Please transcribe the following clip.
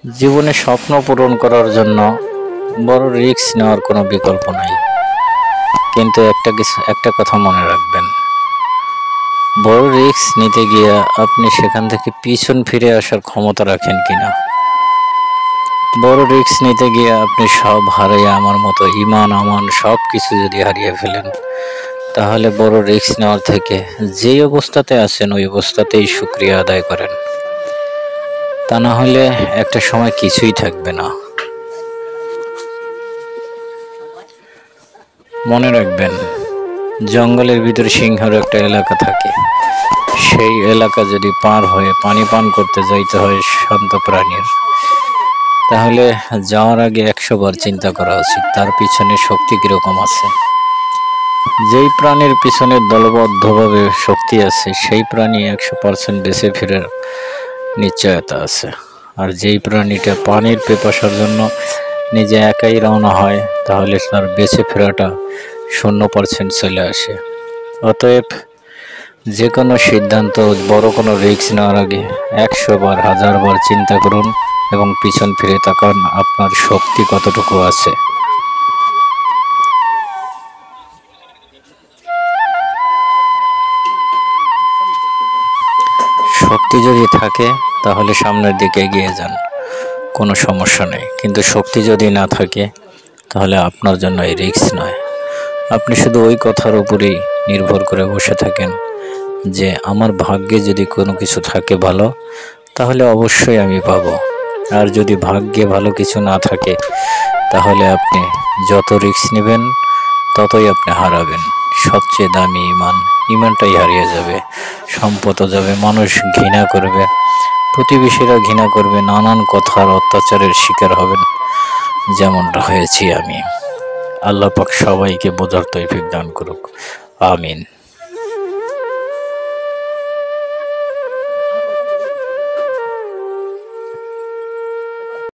জীবনে স্বপ্ন পূরণ করার জন্য বড় রিস্ক নেওয়ার কোনো বিকল্প নাই। কিন্তু একটা কথা মনে রাখবেন, বড় রিস্ক নিতে গিয়ে আপনি সেখান থেকে পিছন ফিরে আসার ক্ষমতা রাখেন কিনা। বড় রিস্ক নিতে গিয়ে আপনি সব হারিয়ে আমার মতো ইমান আমান সব কিছু যদি হারিয়ে ফেলেন, তাহলে বড় রিস্ক নেওয়ার থেকে যেই অবস্থাতে আছেন ওই অবস্থাতেই শুকরিয়া আদায় করেন। তা না হলে একটা সময় কিছুই থাকবে না। মনে রাখবেন, জঙ্গলের ভিতরে সিংহের একটা এলাকা থাকে। সেই এলাকা যদি পার হয়ে পানি পান করতে যাইতে হয় শান্ত প্রাণীর, তাহলে যাওয়ার আগে 100 বার চিন্তা করা উচিত তার পিছনে শক্তি কীরকম আছে। যেই প্রাণীর পিছনে দলবদ্ধভাবে শক্তি আছে সেই প্রাণী 100% বেঁচে ফেরার নিশ্চয়তা আছে। আর যেই প্রাণীটা পানির পিপাসার জন্য নিজে একাই রওনা হয়, তাহলে তার বেঁচে ফেরাটা 0% চলে আসে। অতএব যে কোনো সিদ্ধান্ত, বড় কোনো রিস্ক নেওয়ার আগে 100 বার 1000 বার চিন্তা করুন এবং পিছন ফিরে তাকান আপনার শক্তি কতটুকু আছে। শক্তি যদি থাকে তাহলে সামনের দিকে এগিয়ে যান, কোনো সমস্যা নেই। কিন্তু শক্তি যদি না থাকে তাহলে আপনার জন্য এই রিস্ক নয়। আপনি শুধু ওই কথার উপরেই নির্ভর করে বসে থাকেন যে আমার ভাগ্যে যদি কোনো কিছু থাকে ভালো, তাহলে অবশ্যই আমি পাবো। আর যদি ভাগ্যে ভালো কিছু না থাকে, তাহলে আপনি যত রিস্ক নেবেন ততই আপনি হারাবেন। সবচেয়ে দামি ইমানটাই হারিয়ে যাবে, সম্পদও যাবে, মানুষ ঘৃণা করবে, প্রতিবেশীরা ঘৃণা করবে, নানান কথার অত্যাচারের শিকার হবেন, যেমনটা হয়েছি আমি। আল্লাহ পাক সবাইকে বোঝার তৌফিক দান করুক, আমিন।